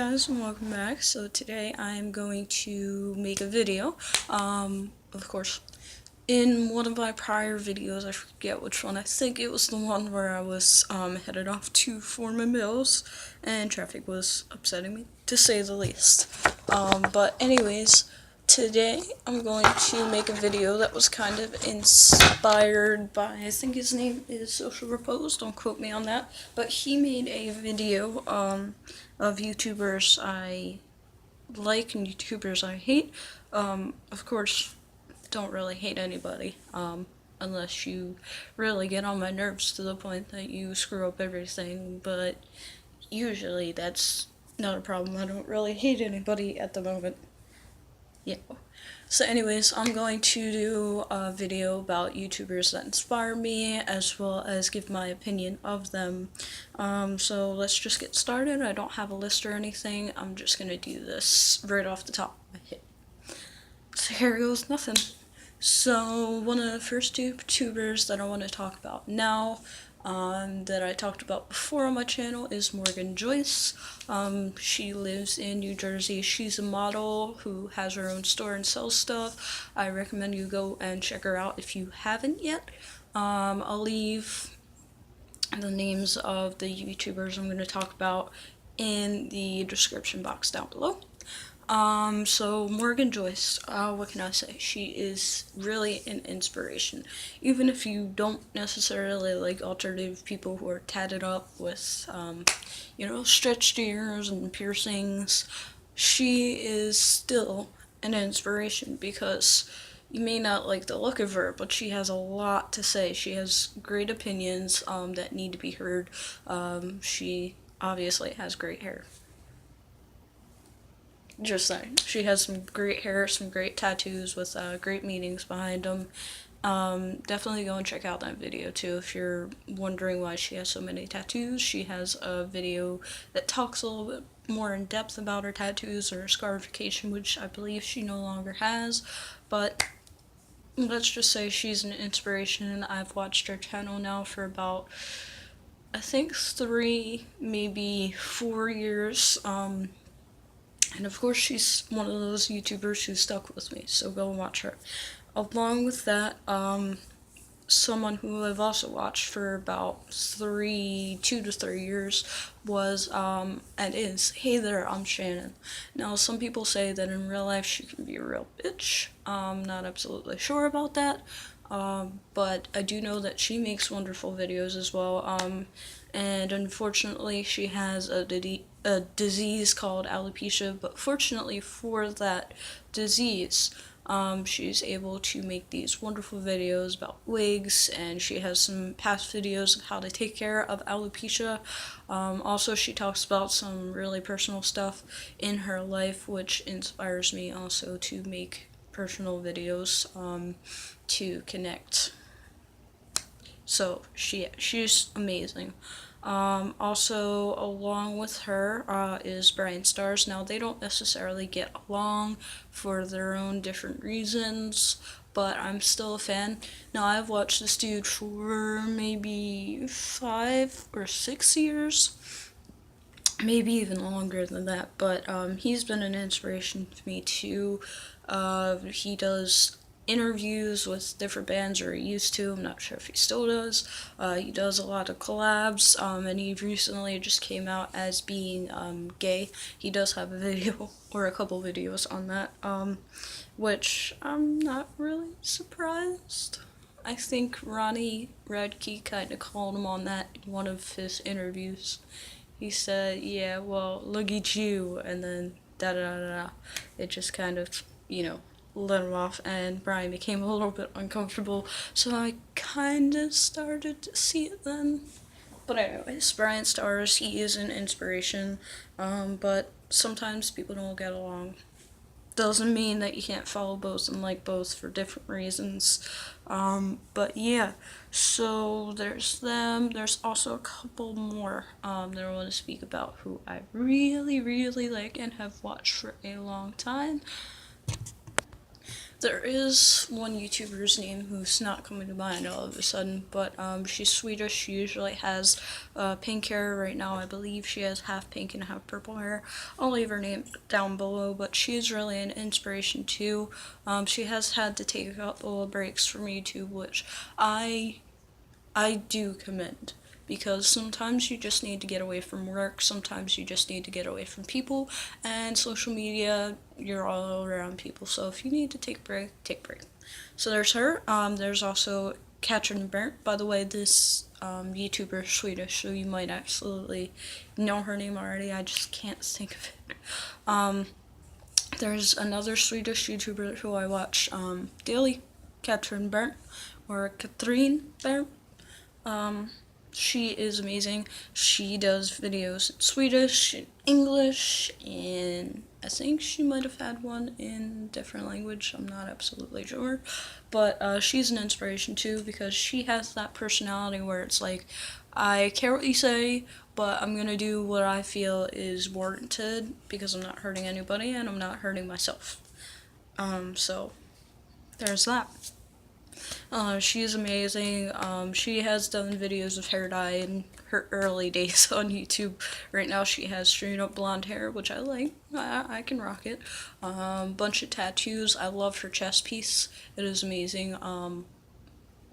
Guys, and welcome back. So today I am going to make a video. Of course, in one of my prior videos, I forget which one, I think it was the one where I was headed off to for my meals and traffic was upsetting me, to say the least. But anyways, today I'm going to make a video that was kind of inspired by, I think his name is Social Repose, don't quote me on that, but he made a video of YouTubers I like and YouTubers I hate. Of course, don't really hate anybody, unless you really get on my nerves to the point that you screw up everything, but usually that's not a problem. I don't really hate anybody at the moment. Yeah. So anyways, I'm going to do a video about YouTubers that inspire me, as well as give my opinion of them. So let's just get started. I don't have a list or anything. I'm just gonna do this right off the top of my head. So here goes nothing. So one of the first YouTubers that I want to talk about now, that I talked about before on my channel, is Joyce. She lives in New Jersey. She's a model who has her own store and sells stuff. I recommend you go and check her out if you haven't yet. I'll leave the names of the YouTubers I'm going to talk about in the description box down below. So Joyce, what can I say? She is really an inspiration. Even if you don't necessarily like alternative people who are tatted up with, stretched ears and piercings, she is still an inspiration because you may not like the look of her, but she has a lot to say. She has great opinions, that need to be heard. She obviously has great hair. Just saying. She has some great hair, some great tattoos with great meanings behind them. Definitely go and check out that video too if you're wondering why she has so many tattoos. She has a video that talks a little bit more in depth about her tattoos or scarification, which I believe she no longer has. But let's just say she's an inspiration. I've watched her channel now for about, I think, 3, maybe 4 years. And of course, she's one of those YouTubers who stuck with me, so go and watch her. Along with that, someone who I've also watched for about 2 to 3 years was, and is, HryThereImShannon. Now, some people say that in real life she can be a real bitch. I'm not absolutely sure about that. But I do know that she makes wonderful videos as well. And unfortunately, she has a disease called alopecia, but fortunately for that disease, she's able to make these wonderful videos about wigs, and she has some past videos of how to take care of alopecia. Also, she talks about some really personal stuff in her life, which inspires me also to make personal videos, to connect. So she's amazing. Also, along with her is BryanStars. Now, they don't necessarily get along for their own different reasons, but I'm still a fan. Now, I've watched this dude for maybe 5 or 6 years, maybe even longer than that, but he's been an inspiration to me too. He does interviews with different bands, or he used to. I'm not sure if he still does. He does a lot of collabs, and he recently just came out as being gay. He does have a video, or a couple videos on that, which I'm not really surprised. I think Ronnie Radke kind of called him on that in one of his interviews. He said, yeah, well, look at you, and then da-da-da-da. It just kind of, let him off, and Bryan became a little bit uncomfortable, so I kind of started to see it then. But anyways, BryanStars, he is an inspiration, but sometimes people don't get along. Doesn't mean that you can't follow both and like both for different reasons. But yeah, so there's them. There's also a couple more that I want to speak about who I really, really like and have watched for a long time. There is one YouTuber's name who's not coming to mind all of a sudden, but she's Swedish. She usually has pink hair. Right now, I believe she has half pink and half purple hair. I'll leave her name down below, but she's really an inspiration too. She has had to take a couple of breaks from YouTube, which I do commend, because sometimes you just need to get away from work, sometimes you just need to get away from people, and social media, you're all around people, so if you need to take a break, take a break. So there's her. There's also Katrin Berndt. By the way, this YouTuber is Swedish, so you might absolutely know her name already, I just can't think of it. There's another Swedish YouTuber who I watch daily, Katrin Berndt, or Katrin Berndt. She is amazing. She does videos in Swedish, in English, and I think she might have had one in a different language, I'm not absolutely sure. But she's an inspiration too, because she has that personality where it's like, I care what you say, but I'm gonna do what I feel is warranted, because I'm not hurting anybody and I'm not hurting myself. So there's that. She is amazing. She has done videos of hair dye in her early days on YouTube. Right now she has straight up blonde hair, which I like. I can rock it. Bunch of tattoos. I love her chest piece. It is amazing.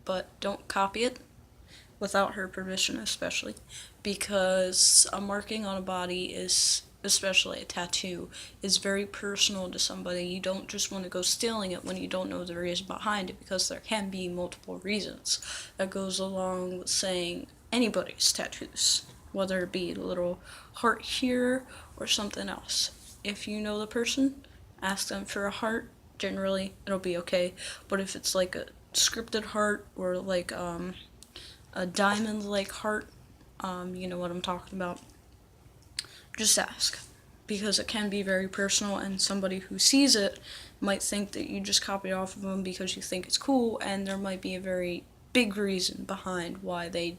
But don't copy it without her permission, especially, because marking on a body is, especially a tattoo, is very personal to somebody. You don't just want to go stealing it when you don't know the reason behind it, because there can be multiple reasons. That goes along with saying anybody's tattoos, whether it be a little heart here or something else. If you know the person, ask them for a heart. Generally, it'll be okay. But if it's like a scripted heart, or like a diamond-like heart, you know what I'm talking about, just ask, because it can be very personal, and somebody who sees it might think that you just copied off of them because you think it's cool, and there might be a very big reason behind why they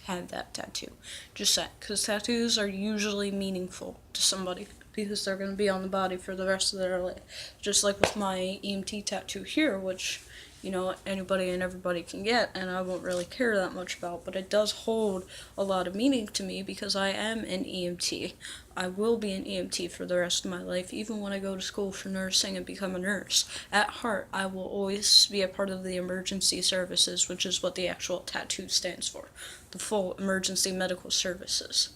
had that tattoo. Just saying, because tattoos are usually meaningful to somebody, because they're going to be on the body for the rest of their life. Just like with my EMT tattoo here, which, you know, anybody and everybody can get, and I won't really care that much about, but it does hold a lot of meaning to me, because I am an EMT. I will be an EMT for the rest of my life, even when I go to school for nursing and become a nurse. At heart, I will always be a part of the emergency services, which is what the actual tattoo stands for. The full emergency medical services.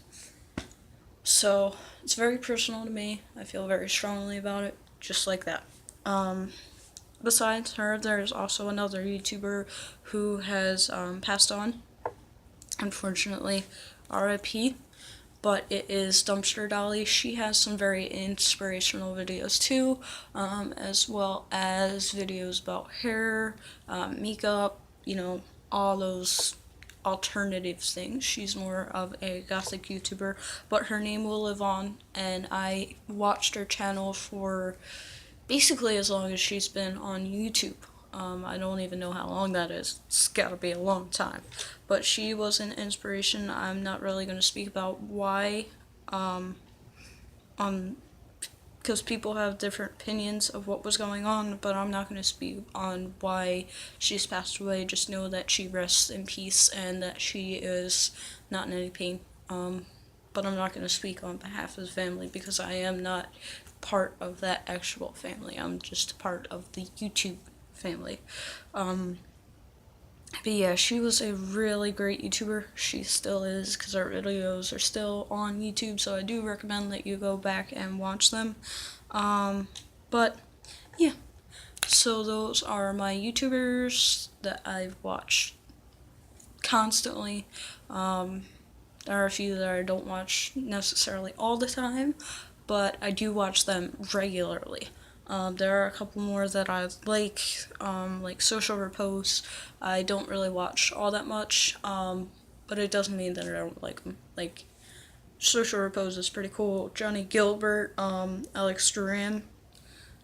So, it's very personal to me. I feel very strongly about it, just like that. Besides her, there's also another YouTuber who has passed on, unfortunately, RIP, but it is DumpsterDollie. She has some very inspirational videos too, as well as videos about hair, makeup, you know, all those alternative things. She's more of a gothic YouTuber, but her name will live on, and I watched her channel for basically as long as she's been on YouTube. I don't even know how long that is. It's gotta be a long time. But she was an inspiration. I'm not really going to speak about why, because people have different opinions of what was going on, but I'm not going to speak on why she's passed away. Just know that she rests in peace, and that she is not in any pain. But I'm not going to speak on behalf of the family, because I am not part of that actual family. I'm just part of the YouTube family. But yeah, she was a really great YouTuber. She still is, because her videos are still on YouTube, so I do recommend that you go back and watch them. But yeah, so those are my YouTubers that I've watched constantly. There are a few that I don't watch necessarily all the time, but I do watch them regularly. There are a couple more that I like Social Repose. I don't really watch all that much, but it doesn't mean that I don't like them. Like, Social Repose is pretty cool. Johnny Gilbert, Alex Duran,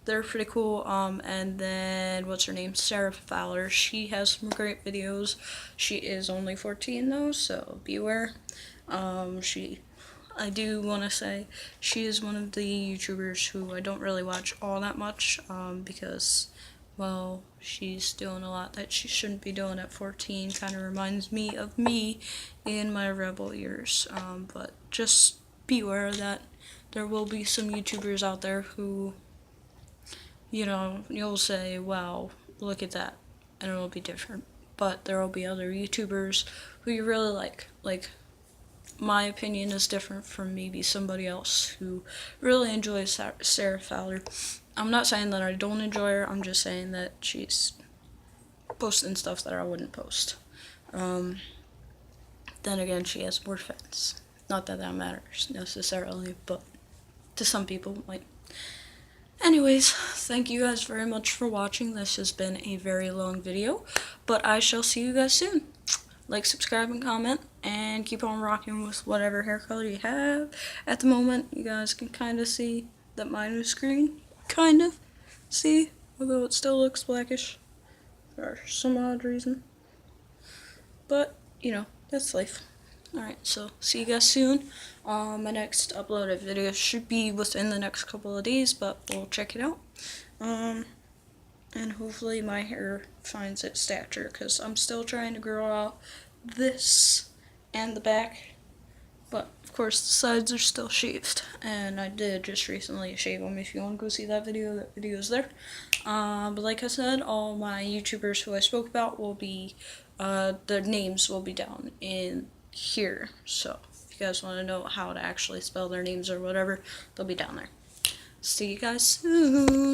they're pretty cool. And then, what's her name? Sarah Fowler. She has some great videos. She is only 14 though, so beware. I do want to say she is one of the YouTubers who I don't really watch all that much, because well, she's doing a lot that she shouldn't be doing at 14. Kind of reminds me of me in my rebel years. But just beware that there will be some YouTubers out there who, you know, you'll say, wow, look at that, and it'll be different. But there will be other YouTubers who you really like. Like, my opinion is different from maybe somebody else who really enjoys Sarah Fowler. I'm not saying that I don't enjoy her, I'm just saying that she's posting stuff that I wouldn't post. Then again, she has more fans. Not that that matters necessarily, but to some people it might. Anyways, thank you guys very much for watching. This has been a very long video, but I shall see you guys soon. Like, subscribe, and comment, and keep on rocking with whatever hair color you have. At the moment, you guys can kind of see that mine is green. Kind of. See? Although it still looks blackish. For some odd reason. But, you know, that's life. Alright, so see you guys soon. My next uploaded video should be within the next couple of days, but we'll check it out. And hopefully my hair finds its stature, because I'm still trying to grow out this and the back. But, of course, the sides are still shaved, and I did just recently shave them. If you want to go see that video is there. But like I said, all my YouTubers who I spoke about will be, their names will be down in here. So, if you guys want to know how to actually spell their names or whatever, they'll be down there. See you guys soon!